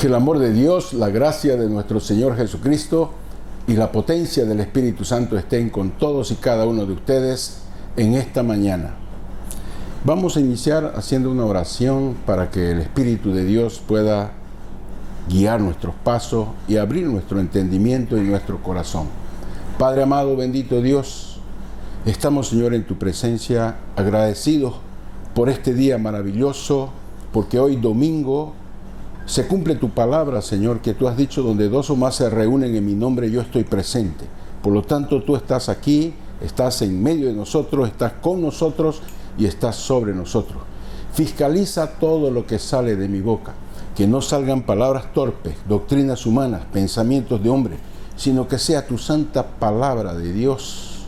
Que el amor de Dios, la gracia de nuestro Señor Jesucristo y la potencia del Espíritu Santo estén con todos y cada uno de ustedes en esta mañana. Vamos a iniciar haciendo una oración para que el Espíritu de Dios pueda guiar nuestros pasos y abrir nuestro entendimiento y nuestro corazón. Padre amado, bendito Dios, estamos, Señor, en tu presencia agradecidos por este día maravilloso, porque hoy domingo se cumple tu palabra, Señor, que tú has dicho, donde dos o más se reúnen en mi nombre, yo estoy presente. Por lo tanto, tú estás aquí, estás en medio de nosotros, estás con nosotros y estás sobre nosotros. Fiscaliza todo lo que sale de mi boca, que no salgan palabras torpes, doctrinas humanas, pensamientos de hombre, sino que sea tu santa palabra de Dios,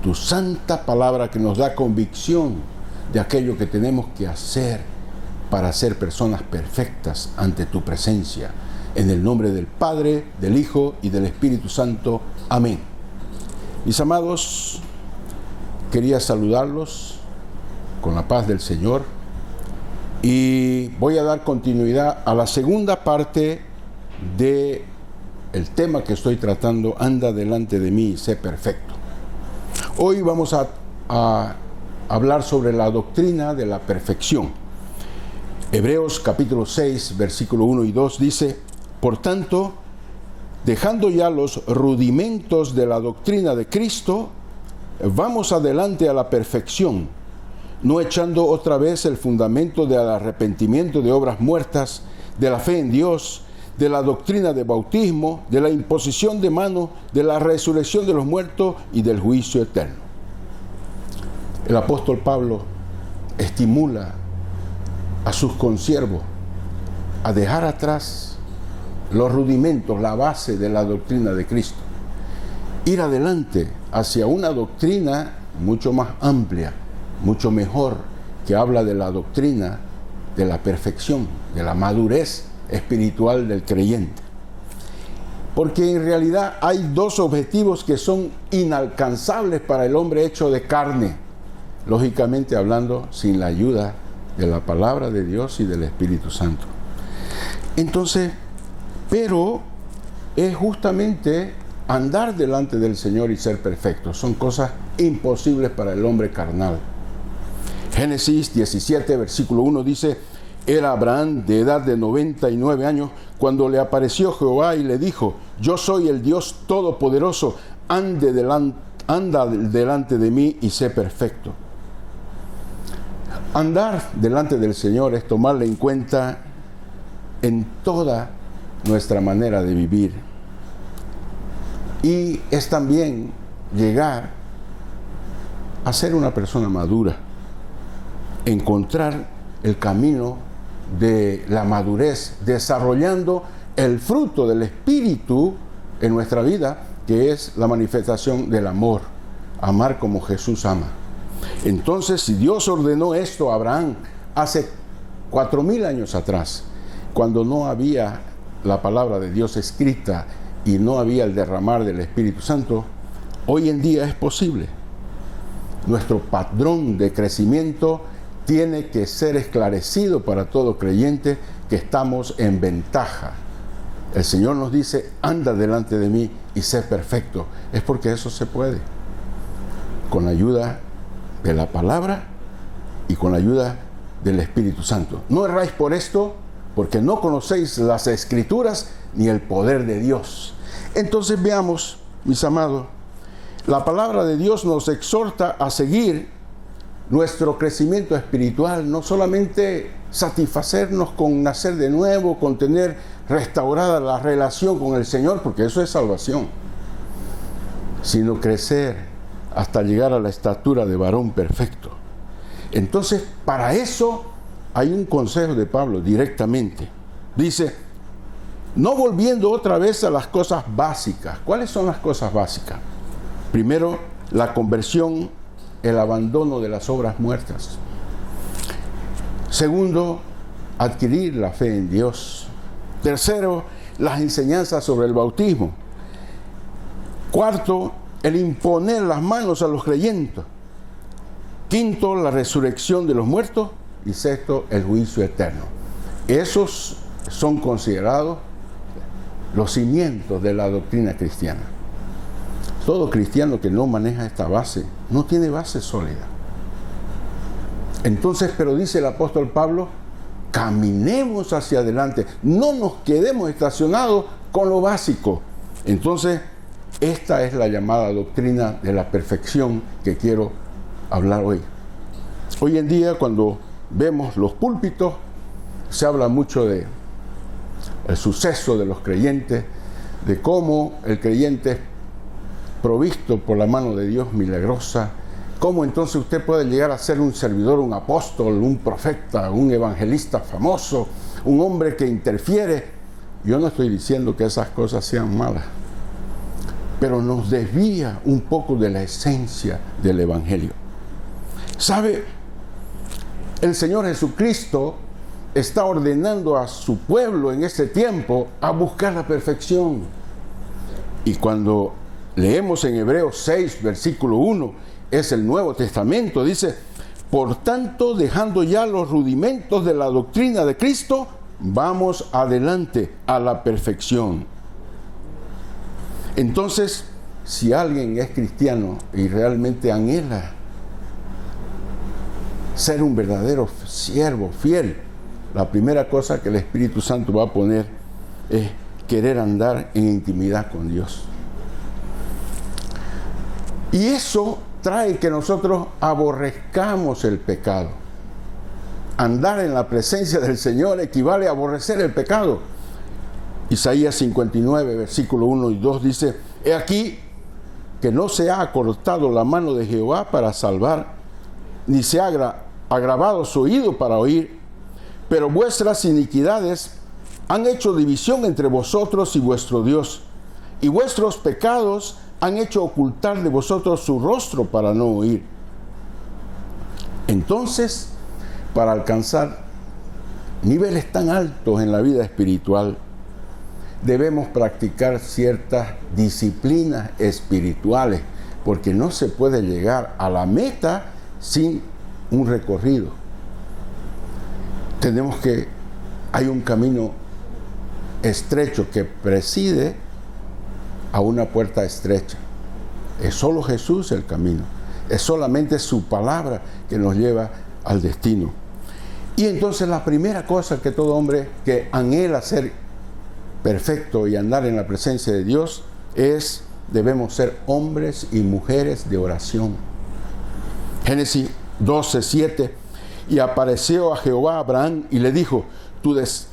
tu santa palabra que nos da convicción de aquello que tenemos que hacer para ser personas perfectas ante tu presencia. En el nombre del Padre, del Hijo y del Espíritu Santo. Amén. Mis amados, quería saludarlos con la paz del Señor y voy a dar continuidad a la segunda parte del tema que estoy tratando, anda delante de mí y sé perfecto. Hoy vamos a hablar sobre la doctrina de la perfección. Hebreos capítulo 6, versículo 1 y 2 dice: por tanto, dejando ya los rudimentos de la doctrina de Cristo, vamos adelante a la perfección, no echando otra vez el fundamento del arrepentimiento de obras muertas, de la fe en Dios, de la doctrina de bautismo, de la imposición de mano, de la resurrección de los muertos y del juicio eterno. El apóstol Pablo estimula a sus consiervos a dejar atrás los rudimentos, la base de la doctrina de Cristo, ir adelante hacia una doctrina mucho más amplia, mucho mejor, que habla de la doctrina de la perfección, de la madurez espiritual del creyente. Porque en realidad hay dos objetivos que son inalcanzables para el hombre hecho de carne, lógicamente hablando, sin la ayuda de la palabra de Dios y del Espíritu Santo. Entonces, pero es justamente andar delante del Señor y ser perfecto. Son cosas imposibles para el hombre carnal. Génesis 17, versículo 1 dice: era Abraham de edad de 99 años cuando le apareció Jehová y le dijo: yo soy el Dios Todopoderoso, anda delante de mí y sé perfecto. Andar delante del Señor es tomarle en cuenta en toda nuestra manera de vivir. Y es también llegar a ser una persona madura, encontrar el camino de la madurez, desarrollando el fruto del Espíritu en nuestra vida, que es la manifestación del amor, amar como Jesús ama. Entonces, si Dios ordenó esto a Abraham hace 4,000 años atrás, cuando no había la palabra de Dios escrita y no había el derramar del Espíritu Santo, hoy en día es posible. Nuestro patrón de crecimiento tiene que ser esclarecido para todo creyente, que estamos en ventaja. El Señor nos dice: anda delante de mí y sé perfecto. Es porque eso se puede, con la ayuda de la palabra y con la ayuda del Espíritu Santo. No erráis por esto, porque no conocéis las Escrituras ni el poder de Dios. Entonces veamos, mis amados, la palabra de Dios nos exhorta a seguir nuestro crecimiento espiritual, no solamente satisfacernos con nacer de nuevo, con tener restaurada la relación con el Señor, porque eso es salvación, sino crecer hasta llegar a la estatura de varón perfecto. Entonces, para eso hay un consejo de Pablo directamente. Dice: no volviendo otra vez a las cosas básicas. ¿Cuáles son las cosas básicas? Primero, la conversión, el abandono de las obras muertas. Segundo, adquirir la fe en Dios. Tercero, las enseñanzas sobre el bautismo. Cuarto, el imponer las manos a los creyentes. Quinto, la resurrección de los muertos. Y sexto, el juicio eterno. Esos son considerados los cimientos de la doctrina cristiana. Todo cristiano que no maneja esta base no tiene base sólida. Entonces, pero dice el apóstol Pablo, caminemos hacia adelante, no nos quedemos estacionados con lo básico. Entonces, esta es la llamada doctrina de la perfección que quiero hablar hoy. Hoy en día, cuando vemos los púlpitos, se habla mucho de el suceso de los creyentes, de cómo el creyente es provisto por la mano de Dios milagrosa, cómo entonces usted puede llegar a ser un servidor, un apóstol, un profeta, un evangelista famoso, un hombre que interfiere. Yo no estoy diciendo que esas cosas sean malas, pero nos desvía un poco de la esencia del evangelio. ¿Sabe? El Señor Jesucristo está ordenando a su pueblo en ese tiempo a buscar la perfección. Y cuando leemos en Hebreos 6, versículo 1, es el Nuevo Testamento, dice: por tanto, dejando ya los rudimentos de la doctrina de Cristo, vamos adelante a la perfección. Entonces, si alguien es cristiano y realmente anhela ser un verdadero siervo fiel, la primera cosa que el Espíritu Santo va a poner es querer andar en intimidad con Dios. Y eso trae que nosotros aborrezcamos el pecado. Andar en la presencia del Señor equivale a aborrecer el pecado. Isaías 59, versículo 1 y 2 dice: he aquí que no se ha acortado la mano de Jehová para salvar, ni se ha agravado su oído para oír, pero vuestras iniquidades han hecho división entre vosotros y vuestro Dios, y vuestros pecados han hecho ocultar de vosotros su rostro para no oír. Entonces, para alcanzar niveles tan altos en la vida espiritual, debemos practicar ciertas disciplinas espirituales, porque no se puede llegar a la meta sin un recorrido. Hay un camino estrecho que preside a una puerta estrecha. Es solo Jesús el camino. Es solamente su palabra que nos lleva al destino. Y entonces la primera cosa que todo hombre que anhela ser perfecto y andar en la presencia de Dios es: debemos ser hombres y mujeres de oración. Génesis 12:7. Y apareció a Jehová a Abraham y le dijo: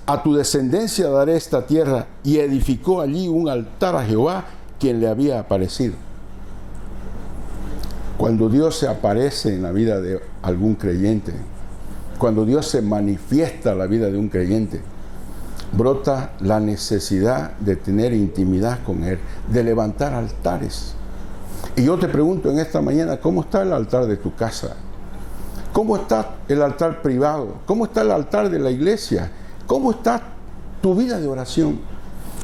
a tu descendencia daré esta tierra. Y edificó allí un altar a Jehová, quien le había aparecido. Cuando Dios se aparece en la vida de algún creyente, cuando Dios se manifiesta en la vida de un creyente, brota la necesidad de tener intimidad con Él, de levantar altares. Y yo te pregunto en esta mañana: ¿cómo está el altar de tu casa? ¿Cómo está el altar privado? ¿Cómo está el altar de la iglesia? ¿Cómo está tu vida de oración?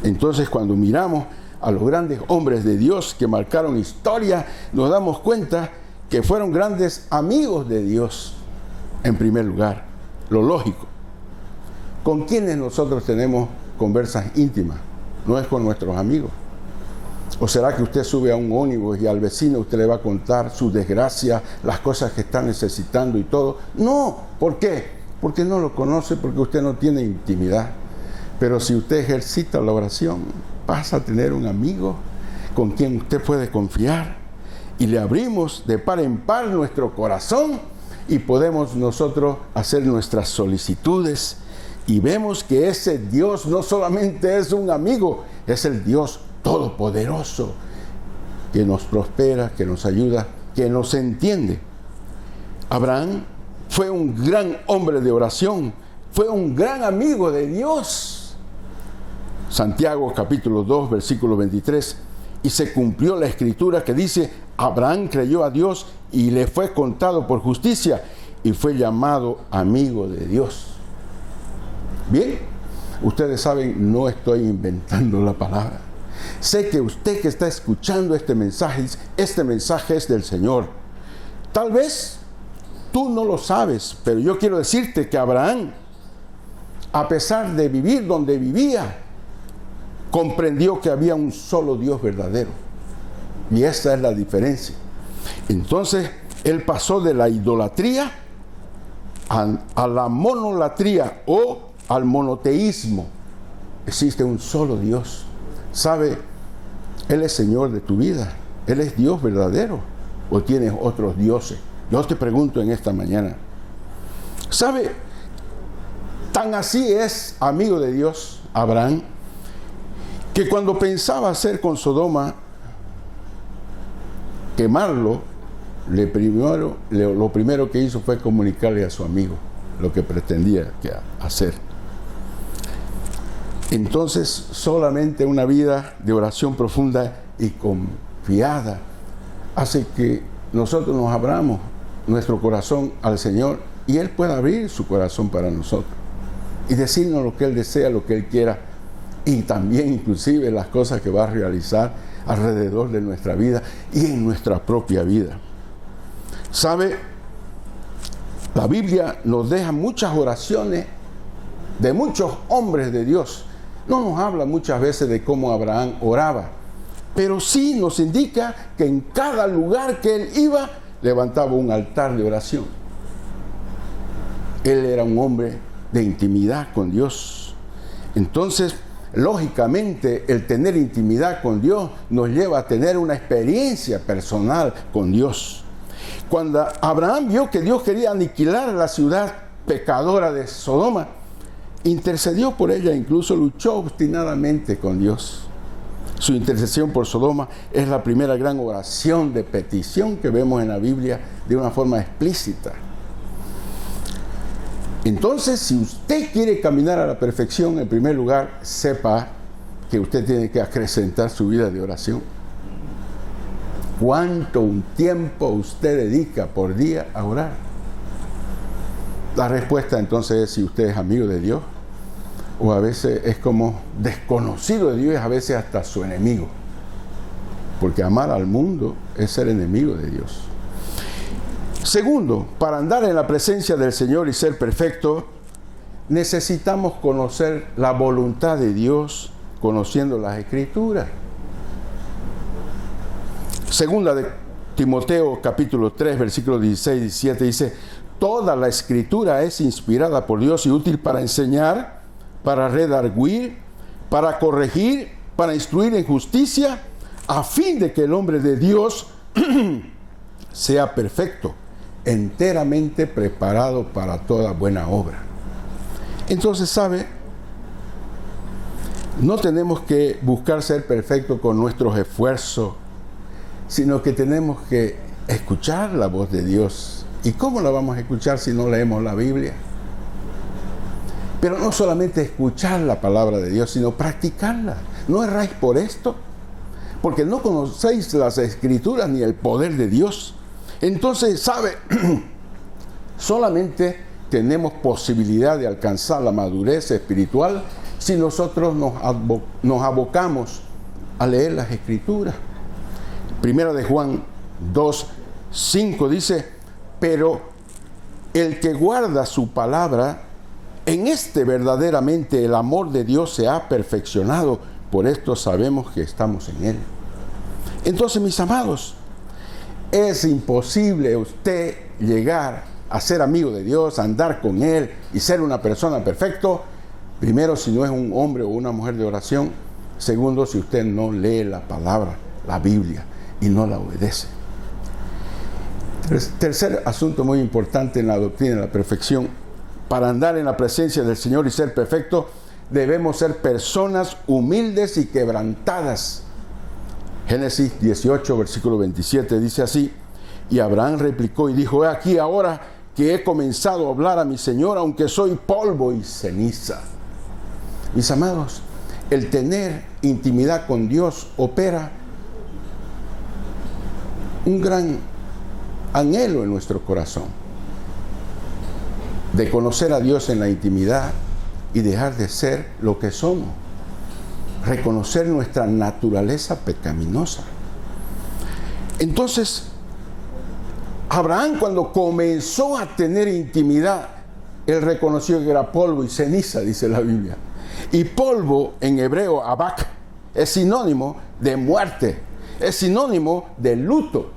Entonces, cuando miramos a los grandes hombres de Dios que marcaron historia, nos damos cuenta que fueron grandes amigos de Dios, en primer lugar, lo lógico. ¿Con quiénes nosotros tenemos conversas íntimas? No es con nuestros amigos. ¿O será que usted sube a un ómnibus y al vecino usted le va a contar sus desgracias, las cosas que está necesitando y todo? No. ¿Por qué? Porque no lo conoce, porque usted no tiene intimidad. Pero si usted ejercita la oración, pasa a tener un amigo con quien usted puede confiar, y le abrimos de par en par nuestro corazón y podemos nosotros hacer nuestras solicitudes, y vemos que ese Dios no solamente es un amigo, es el Dios todopoderoso, que nos prospera, que nos ayuda, que nos entiende. Abraham fue un gran hombre de oración, fue un gran amigo de Dios. Santiago capítulo 2, versículo 23, y se cumplió la escritura que dice: Abraham creyó a Dios y le fue contado por justicia, y fue llamado amigo de Dios. Bien, ustedes saben, no estoy inventando la palabra. Sé que usted que está escuchando este mensaje es del Señor. Tal vez tú no lo sabes, pero yo quiero decirte que Abraham a pesar de vivir donde vivía, comprendió que había un solo Dios verdadero. Y esa es la diferencia. Entonces, él pasó de la idolatría a la monolatría o al monoteísmo. Existe un solo Dios. ¿Sabe? Él es Señor de tu vida. Él es Dios verdadero. ¿O tienes otros dioses? Yo te pregunto en esta mañana. ¿Sabe? Tan así es amigo de Dios Abraham, que cuando pensaba hacer con Sodoma, quemarlo, lo primero que hizo fue comunicarle a su amigo lo que pretendía hacer. Entonces, solamente una vida de oración profunda y confiada hace que nosotros nos abramos nuestro corazón al Señor y Él pueda abrir su corazón para nosotros y decirnos lo que Él desea, lo que Él quiera, y también inclusive las cosas que va a realizar alrededor de nuestra vida y en nuestra propia vida. ¿Sabe? La Biblia nos deja muchas oraciones de muchos hombres de Dios. No nos habla muchas veces de cómo Abraham oraba, pero sí nos indica que en cada lugar que él iba, levantaba un altar de oración. Él era un hombre de intimidad con Dios. Entonces, lógicamente, el tener intimidad con Dios nos lleva a tener una experiencia personal con Dios. Cuando Abraham vio que Dios quería aniquilar a la ciudad pecadora de Sodoma, intercedió por ella, incluso luchó obstinadamente con Dios. Su intercesión por Sodoma es la primera gran oración de petición que vemos en la Biblia de una forma explícita. Entonces, si usted quiere caminar a la perfección, en primer lugar, sepa que usted tiene que acrecentar su vida de oración. ¿Cuánto tiempo usted dedica por día a orar? La respuesta entonces es si usted es amigo de Dios, o a veces es como desconocido de Dios, y a veces hasta su enemigo. Porque amar al mundo es ser enemigo de Dios. Segundo, para andar en la presencia del Señor y ser perfecto, necesitamos conocer la voluntad de Dios, conociendo las Escrituras. Segunda de Timoteo, capítulo 3, versículos 16 y 17, dice: toda la Escritura es inspirada por Dios y útil para enseñar, para redarguir, para corregir, para instruir en justicia, a fin de que el hombre de Dios sea perfecto, enteramente preparado para toda buena obra. Entonces, ¿sabe? No tenemos que buscar ser perfectos con nuestros esfuerzos, sino que tenemos que escuchar la voz de Dios. ¿Y cómo la vamos a escuchar si no leemos la Biblia? Pero no solamente escuchar la palabra de Dios, sino practicarla. ¿No erráis por esto? Porque no conocéis las Escrituras ni el poder de Dios. Entonces, ¿sabe? Solamente tenemos posibilidad de alcanzar la madurez espiritual si nosotros nos abocamos a leer las Escrituras. Primera de Juan 2:5 dice: pero el que guarda su palabra, en este verdaderamente el amor de Dios se ha perfeccionado, por esto sabemos que estamos en Él. Entonces, mis amados, es imposible usted llegar a ser amigo de Dios, andar con Él y ser una persona perfecta. Primero, si no es un hombre o una mujer de oración. Segundo, si usted no lee la palabra, la Biblia, y no la obedece. Tercer asunto muy importante en la doctrina de la perfección: para andar en la presencia del Señor y ser perfecto, debemos ser personas humildes y quebrantadas. Génesis 18, versículo 27 dice así: y Abraham replicó y dijo: he aquí ahora que he comenzado a hablar a mi Señor, aunque soy polvo y ceniza. Mis amados, el tener intimidad con Dios opera un gran anhelo en nuestro corazón de conocer a Dios en la intimidad y dejar de ser lo que somos, reconocer nuestra naturaleza pecaminosa. Entonces, Abraham, cuando comenzó a tener intimidad él reconoció que era polvo y ceniza, dice la Biblia. Y polvo en hebreo, abak, es sinónimo de muerte, es sinónimo de luto.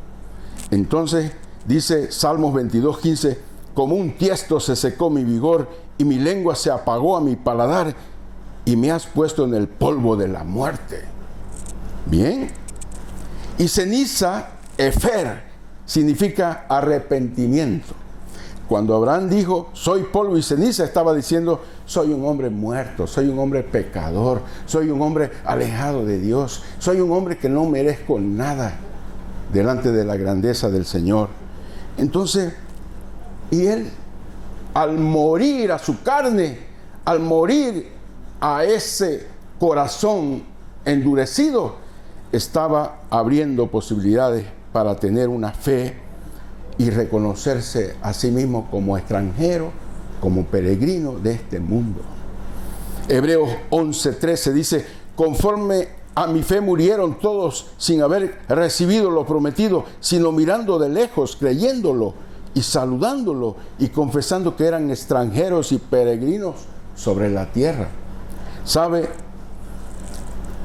Entonces dice Salmos 22:15, como un tiesto se secó mi vigor y mi lengua se apagó a mi paladar y me has puesto en el polvo de la muerte. Bien. Y ceniza, efer, significa arrepentimiento. Cuando Abraham dijo, soy polvo y ceniza, estaba diciendo, soy un hombre muerto, soy un hombre pecador, soy un hombre alejado de Dios, soy un hombre que no merezco nada delante de la grandeza del Señor. Entonces, y él, al morir a su carne, al morir a ese corazón endurecido, estaba abriendo posibilidades para tener una fe y reconocerse a sí mismo como extranjero, como peregrino de este mundo. Hebreos 11:13 dice, conforme a mi fe murieron todos sin haber recibido lo prometido, sino mirando de lejos, creyéndolo y saludándolo y confesando que eran extranjeros y peregrinos sobre la tierra. ¿Sabe?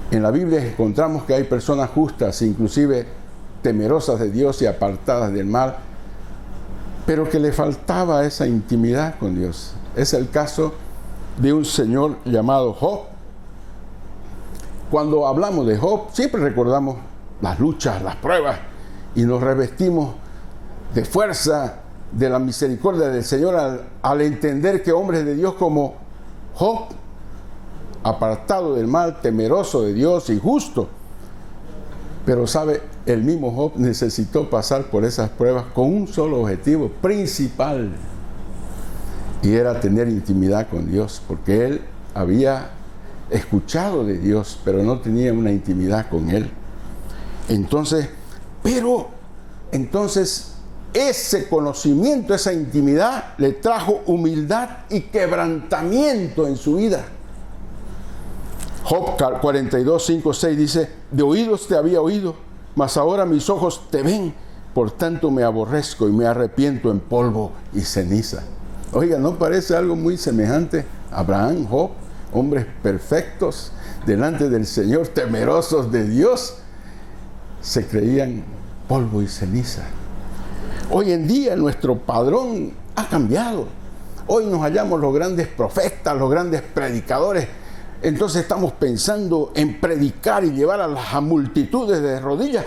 En la Biblia encontramos que hay personas justas, inclusive temerosas de Dios y apartadas del mal, pero que le faltaba esa intimidad con Dios. Es el caso de un señor llamado Job. Cuando hablamos de Job, siempre recordamos las luchas, las pruebas, y nos revestimos de fuerza, de la misericordia del Señor, al entender que hombres de Dios como Job, apartado del mal, temeroso de Dios y justo. Pero sabe, el mismo Job necesitó pasar por esas pruebas con un solo objetivo principal, y era tener intimidad con Dios, porque él había escuchado de Dios, pero no tenía una intimidad con él. Entonces, ese conocimiento, esa intimidad le trajo humildad y quebrantamiento en su vida. Job 42:5-6 dice, de oídos te había oído, mas ahora mis ojos te ven, por tanto me aborrezco y me arrepiento en polvo y ceniza. Oiga, ¿no parece algo muy semejante? Abraham, Job, hombres perfectos delante del Señor, temerosos de Dios, se creían polvo y ceniza. Hoy en día nuestro padrón ha cambiado. Hoy nos hallamos los grandes profetas, los grandes predicadores. Entonces estamos pensando en predicar y llevar a las multitudes de rodillas,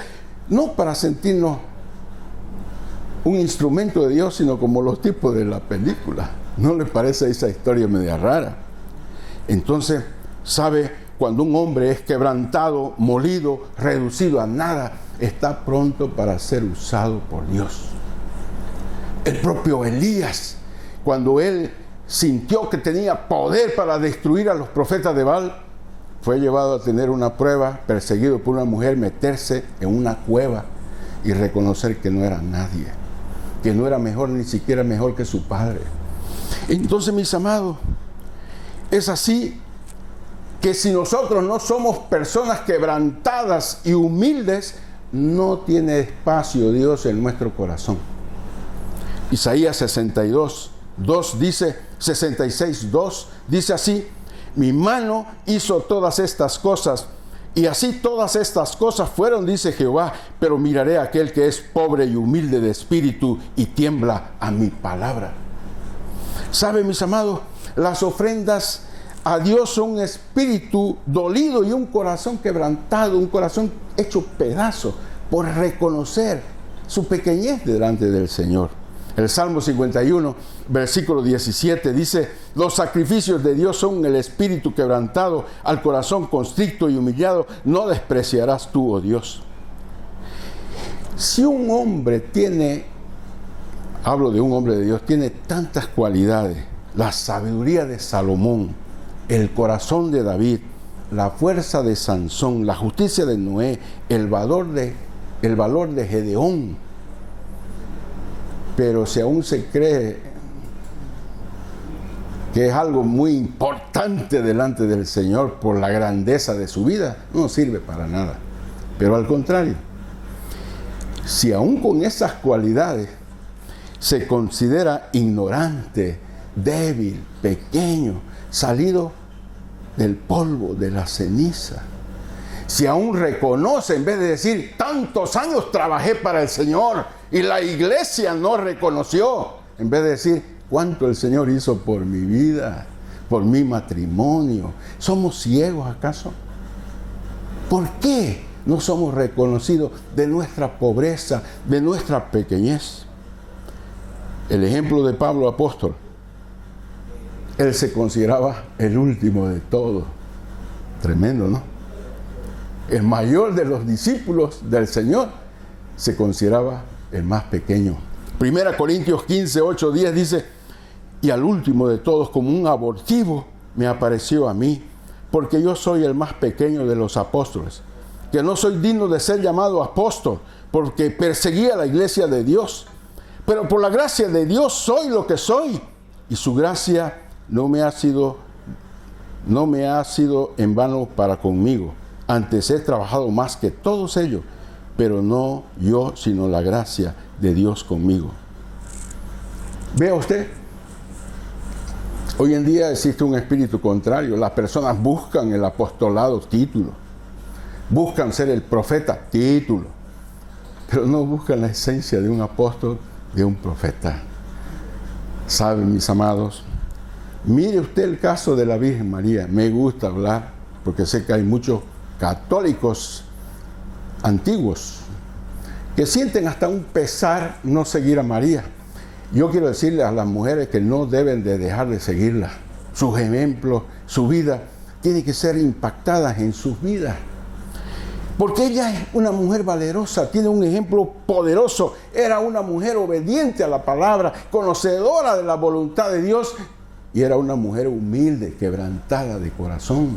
no para sentirnos un instrumento de Dios, sino como los tipos de la película. ¿No le parece esa historia media rara? Entonces, ¿sabe? Cuando un hombre es quebrantado, molido, reducido a nada, está pronto para ser usado por Dios. El propio Elías, cuando él sintió que tenía poder para destruir a los profetas de Baal, fue llevado a tener una prueba, perseguido por una mujer, meterse en una cueva y reconocer que no era nadie, que no era mejor, ni siquiera mejor que su padre. Entonces, mis amados, es así que si nosotros no somos personas quebrantadas y humildes, no tiene espacio Dios en nuestro corazón. Isaías 62:2 dice, 66:2 dice así, mi mano hizo todas estas cosas, y así todas estas cosas fueron, dice Jehová, pero miraré a aquel que es pobre y humilde de espíritu y tiembla a mi palabra. ¿Sabe, mis amados? Las ofrendas a Dios son un espíritu dolido y un corazón quebrantado, un corazón hecho pedazo por reconocer su pequeñez delante del Señor. El Salmo 51, versículo 17 dice, los sacrificios de Dios son el espíritu quebrantado, al corazón constricto y humillado, no despreciarás tú, oh Dios. Si un hombre tiene, hablo de un hombre de Dios, tiene tantas cualidades, la sabiduría de Salomón, el corazón de David, la fuerza de Sansón, la justicia de Noé, el valor de Gedeón, pero si aún se cree que es algo muy importante delante del Señor por la grandeza de su vida, no sirve para nada. Pero al contrario, si aún con esas cualidades se considera ignorante, débil, pequeño, salido del polvo, de la ceniza. Si aún reconoce, en vez de decir, tantos años trabajé para el Señor y la iglesia no reconoció, en vez de decir, cuánto el Señor hizo por mi vida, por mi matrimonio. ¿Somos ciegos acaso? ¿Por qué no somos reconocidos de nuestra pobreza, de nuestra pequeñez? El ejemplo de Pablo apóstol. Él se consideraba el último de todos. Tremendo, ¿no? El mayor de los discípulos del Señor se consideraba el más pequeño. 1 Corintios 15, 8, 10 dice, y al último de todos, como un abortivo, me apareció a mí, porque yo soy el más pequeño de los apóstoles, que no soy digno de ser llamado apóstol, porque perseguía la iglesia de Dios. Pero por la gracia de Dios soy lo que soy, y su gracia no me ha sido en vano para conmigo. Antes he trabajado más que todos ellos, pero no yo, sino la gracia de Dios conmigo. Vea usted, hoy en día existe un espíritu contrario. Las personas buscan el apostolado, título. Buscan ser el profeta, título. Pero no buscan la esencia de un apóstol, de un profeta. ¿Saben, mis amados? Mire usted el caso de la Virgen María. Me gusta hablar, porque sé que hay muchos católicos antiguos que sienten hasta un pesar no seguir a María. Yo quiero decirle a las mujeres que no deben de dejar de seguirla. Sus ejemplos, su vida, tiene que ser impactadas en sus vidas. Porque ella es una mujer valerosa, tiene un ejemplo poderoso. Era una mujer obediente a la palabra, conocedora de la voluntad de Dios, y era una mujer humilde, quebrantada de corazón.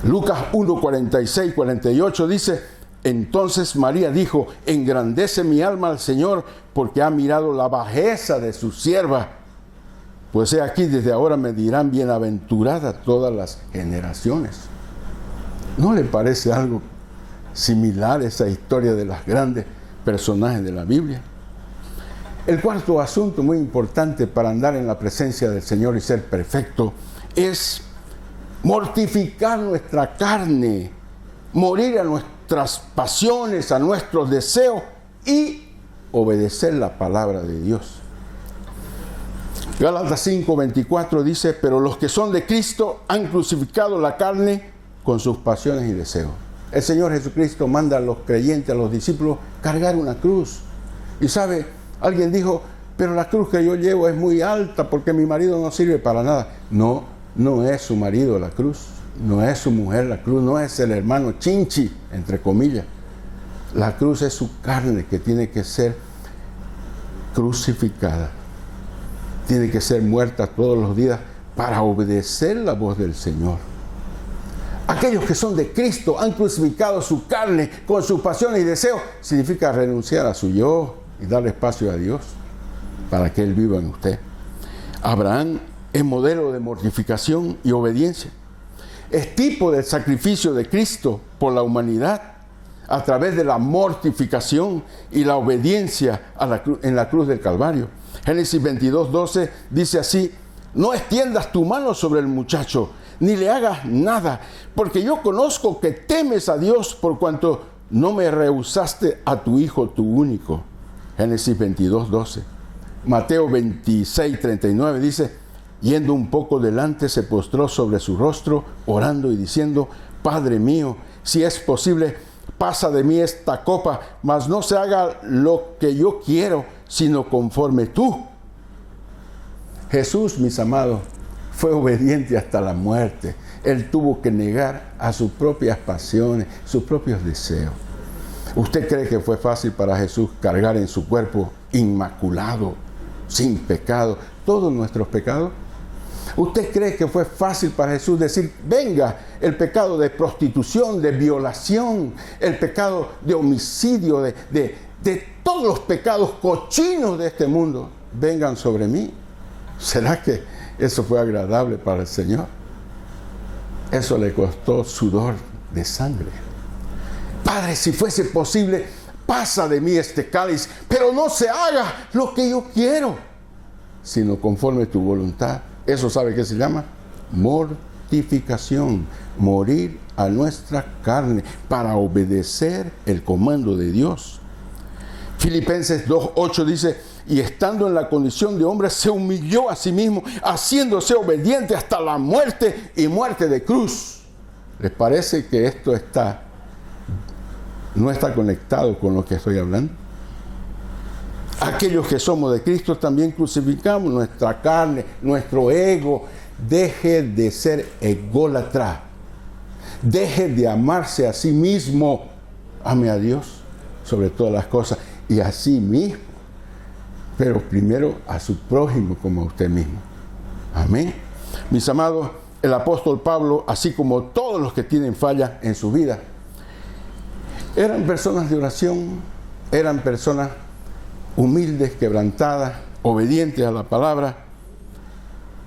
Lucas 1, 46, 48 dice, entonces María dijo, engrandece mi alma al Señor, porque ha mirado la bajeza de su sierva. Pues he aquí, desde ahora me dirán bienaventurada todas las generaciones. ¿No le parece algo similar esa historia de los grandes personajes de la Biblia? El cuarto asunto muy importante para andar en la presencia del Señor y ser perfecto es mortificar nuestra carne, morir a nuestras pasiones, a nuestros deseos y obedecer la palabra de Dios. Gálatas 5:24 dice, pero los que son de Cristo han crucificado la carne con sus pasiones y deseos. El Señor Jesucristo manda a los creyentes, a los discípulos, cargar una cruz. Y sabe, alguien dijo, pero la cruz que yo llevo es muy alta porque mi marido no sirve para nada. No, no es su marido la cruz, no es su mujer la cruz, no es el hermano chinchi, entre comillas. La cruz es su carne que tiene que ser crucificada. Tiene que ser muerta todos los días para obedecer la voz del Señor. Aquellos que son de Cristo han crucificado su carne con sus pasiones y deseos. Significa renunciar a su yo y darle espacio a Dios para que Él viva en usted. Abraham es modelo de mortificación y obediencia. Es tipo del sacrificio de Cristo por la humanidad a través de la mortificación y la obediencia en la cruz del Calvario. Génesis 22:12 dice así, no extiendas tu mano sobre el muchacho, ni le hagas nada, porque yo conozco que temes a Dios por cuanto no me rehusaste a tu hijo, tu único. Génesis 22:12. Mateo 26:39 dice, yendo un poco delante se postró sobre su rostro, orando y diciendo, Padre mío, si es posible, pasa de mí esta copa, mas no se haga lo que yo quiero, sino conforme tú. Jesús, mis amados, fue obediente hasta la muerte. Él tuvo que negar a sus propias pasiones, sus propios deseos. ¿Usted cree que fue fácil para Jesús cargar en su cuerpo inmaculado, sin pecado, todos nuestros pecados? ¿Usted cree que fue fácil para Jesús decir, venga, el pecado de prostitución, de violación, el pecado de homicidio, de todos los pecados cochinos de este mundo, vengan sobre mí? ¿Será que eso fue agradable para el Señor? Eso le costó sudor de sangre. Padre, si fuese posible, pasa de mí este cáliz, pero no se haga lo que yo quiero, sino conforme tu voluntad. Eso, ¿sabe qué se llama? Mortificación. Morir a nuestra carne para obedecer el comando de Dios. Filipenses 2:8 dice: y estando en la condición de hombre, se humilló a sí mismo, haciéndose obediente hasta la muerte y muerte de cruz. ¿Les parece que esto no está conectado con lo que estoy hablando? Aquellos que somos de Cristo también crucificamos nuestra carne, nuestro ego. Deje de ser ególatra. Deje de amarse a sí mismo. Ame a Dios sobre todas las cosas y a sí mismo. Pero primero a su prójimo como a usted mismo. Amén. Mis amados, el apóstol Pablo, así como todos los que tienen falla en su vida, eran personas de oración, eran personas humildes, quebrantadas, obedientes a la palabra,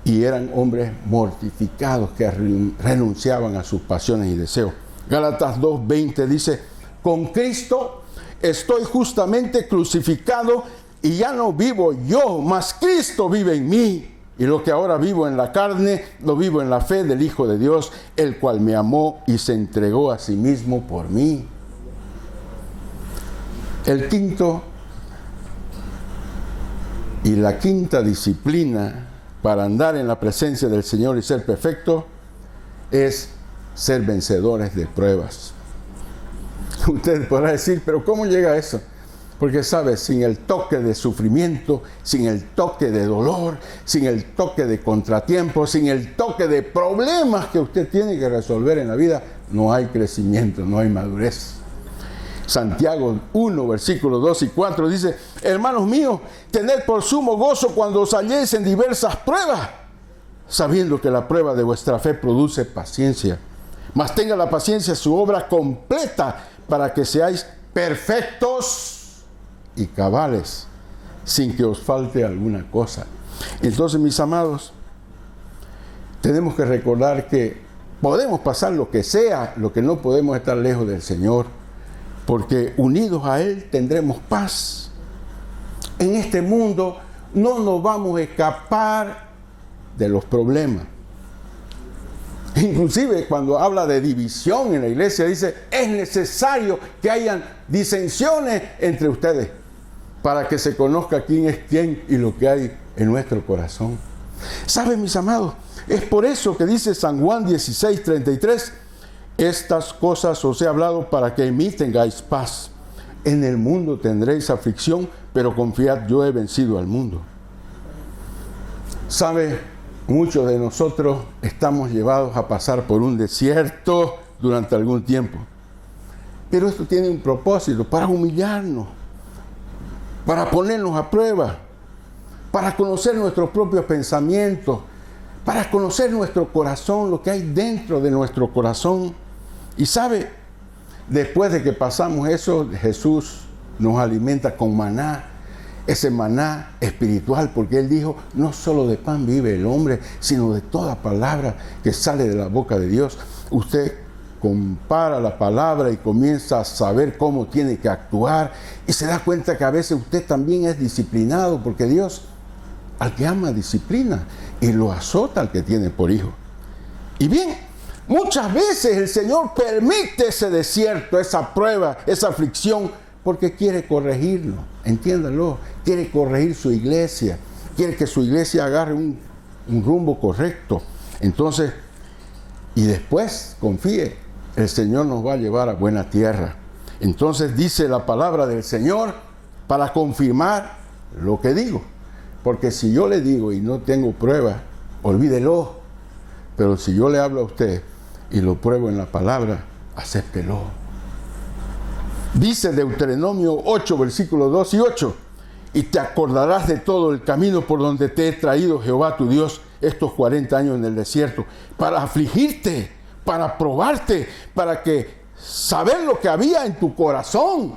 y eran hombres mortificados que renunciaban a sus pasiones y deseos. Gálatas 2:20 dice: con Cristo estoy justamente crucificado, y ya no vivo yo, mas Cristo vive en mí. Y lo que ahora vivo en la carne, lo vivo en la fe del Hijo de Dios, el cual me amó y se entregó a sí mismo por mí. El quinto y la quinta disciplina para andar en la presencia del Señor y ser perfecto es ser vencedores de pruebas. Usted podrá decir, pero ¿cómo llega a eso? Porque, ¿sabe? Sin el toque de sufrimiento, sin el toque de dolor, sin el toque de contratiempo, sin el toque de problemas que usted tiene que resolver en la vida, no hay crecimiento, no hay madurez. Santiago 1, versículos 2 y 4 dice: hermanos míos, tened por sumo gozo cuando os halléis en diversas pruebas, sabiendo que la prueba de vuestra fe produce paciencia. Mas tenga la paciencia su obra completa, para que seáis perfectos y cabales, sin que os falte alguna cosa. Entonces, mis amados, tenemos que recordar que podemos pasar lo que sea, lo que no podemos estar lejos del Señor, porque unidos a Él tendremos paz. En este mundo no nos vamos a escapar de los problemas. Inclusive cuando habla de división en la iglesia, dice: es necesario que hayan disensiones entre ustedes para que se conozca quién es quién y lo que hay en nuestro corazón. ¿Saben, mis amados? Es por eso que dice San Juan 16:33: estas cosas os he hablado para que en mí tengáis paz. En el mundo tendréis aflicción, pero confiad, yo he vencido al mundo. ¿Sabe? Muchos de nosotros estamos llevados a pasar por un desierto durante algún tiempo. Pero esto tiene un propósito: para humillarnos, para ponernos a prueba, para conocer nuestros propios pensamientos, para conocer nuestro corazón, lo que hay dentro de nuestro corazón. Y sabe, después de que pasamos eso, Jesús nos alimenta con maná, ese maná espiritual, porque Él dijo: no solo de pan vive el hombre, sino de toda palabra que sale de la boca de Dios. Usted compara la palabra y comienza a saber cómo tiene que actuar, y se da cuenta que a veces usted también es disciplinado, porque Dios al que ama disciplina y lo azota al que tiene por hijo. Y bien, muchas veces el Señor permite ese desierto, esa prueba, esa aflicción, porque quiere corregirlo, entiéndalo, quiere corregir su iglesia, quiere que su iglesia agarre un rumbo correcto. Entonces, y después, confíe, el Señor nos va a llevar a buena tierra. Entonces dice la palabra del Señor para confirmar lo que digo. Porque si yo le digo y no tengo prueba, olvídelo. Pero si yo le hablo a usted y lo pruebo en la palabra, acéptelo. Dice Deuteronomio 8, versículos 2 y 8: y te acordarás de todo el camino por donde te he traído Jehová tu Dios estos 40 años en el desierto, para afligirte, para probarte, para que saber lo que había en tu corazón,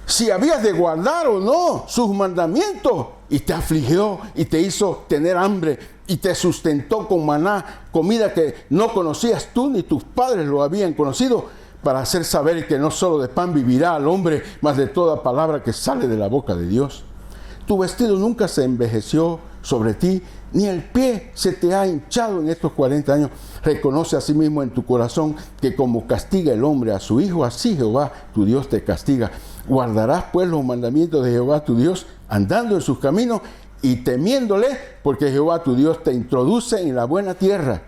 si habías de guardar o no sus mandamientos. Y te afligió y te hizo tener hambre y te sustentó con maná, comida que no conocías tú ni tus padres lo habían conocido, para hacer saber que no solo de pan vivirá el hombre, mas de toda palabra que sale de la boca de Dios. Tu vestido nunca se envejeció sobre ti, ni el pie se te ha hinchado en estos 40 años. Reconoce a sí mismo en tu corazón que como castiga el hombre a su hijo, así Jehová tu Dios te castiga. Guardarás pues los mandamientos de Jehová tu Dios, andando en sus caminos y temiéndole, porque Jehová tu Dios te introduce en la buena tierra,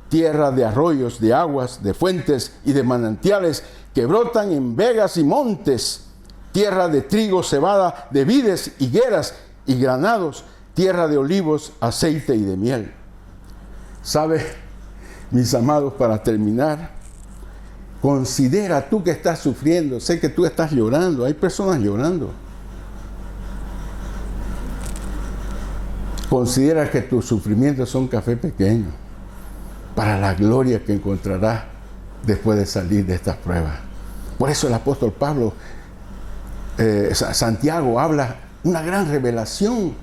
tierra de arroyos, de aguas, de fuentes y de manantiales que brotan en vegas y montes, tierra de trigo, cebada, de vides, higueras y granados, tierra de olivos, aceite y de miel. ¿Sabes, mis amados, para terminar? Considera tú que estás sufriendo. Sé que tú estás llorando. Hay personas llorando. Considera que tus sufrimientos son café pequeño para la gloria que encontrarás después de salir de estas pruebas. Por eso el apóstol Pablo, Santiago habla una gran revelación.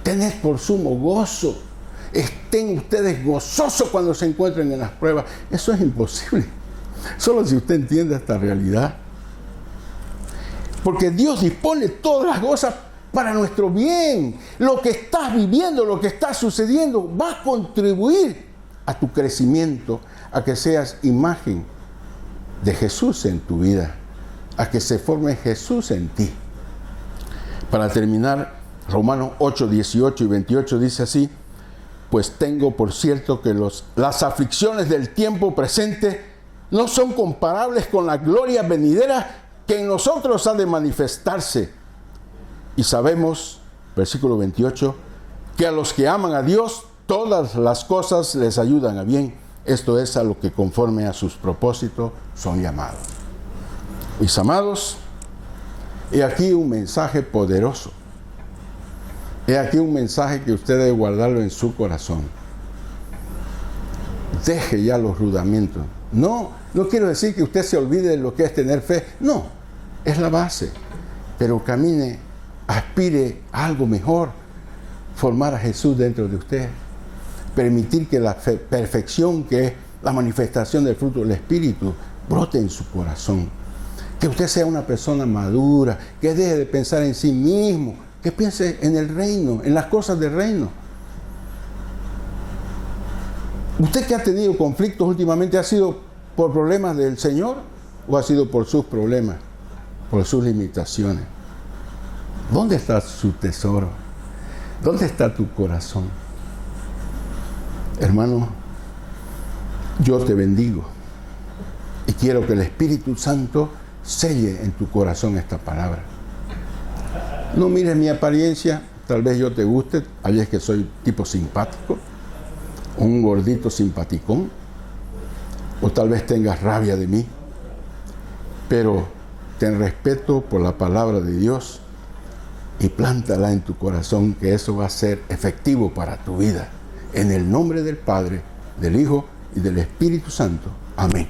Tened por sumo gozo. Estén ustedes gozosos cuando se encuentren en las pruebas. Eso es imposible. Solo si usted entiende esta realidad. Porque Dios dispone todas las cosas para nuestro bien. Lo que estás viviendo, lo que está sucediendo, va a contribuir a tu crecimiento, a que seas imagen de Jesús en tu vida, a que se forme Jesús en ti. Para terminar, Romanos 8, 18 y 28 dice así: pues tengo por cierto que las aflicciones del tiempo presente no son comparables con la gloria venidera que en nosotros ha de manifestarse. Y sabemos, versículo 28, que a los que aman a Dios, todas las cosas les ayudan a bien. Esto es, a lo que conforme a sus propósitos son llamados. Mis amados, he aquí un mensaje poderoso. He aquí un mensaje que usted debe guardarlo en su corazón. Deje ya los rudimientos. No quiero decir que usted se olvide de lo que es tener fe. No, es la base. Pero camine, aspire a algo mejor. Formar a Jesús dentro de usted. Permitir que la perfección, que es la manifestación del fruto del Espíritu, brote en su corazón. Que usted sea una persona madura, que deje de pensar en sí mismo, que piense en el reino, en las cosas del reino. ¿Usted que ha tenido conflictos últimamente ha sido por problemas del Señor o ha sido por sus problemas, por sus limitaciones? ¿Dónde está su tesoro? ¿Dónde está tu corazón? Hermano, yo te bendigo y quiero que el Espíritu Santo selle en tu corazón esta palabra. No mires mi apariencia, tal vez yo te guste, ahí es que soy tipo simpático, un gordito simpaticón, o tal vez tengas rabia de mí, pero ten respeto por la palabra de Dios y plántala en tu corazón, que eso va a ser efectivo para tu vida. En el nombre del Padre, del Hijo y del Espíritu Santo. Amén.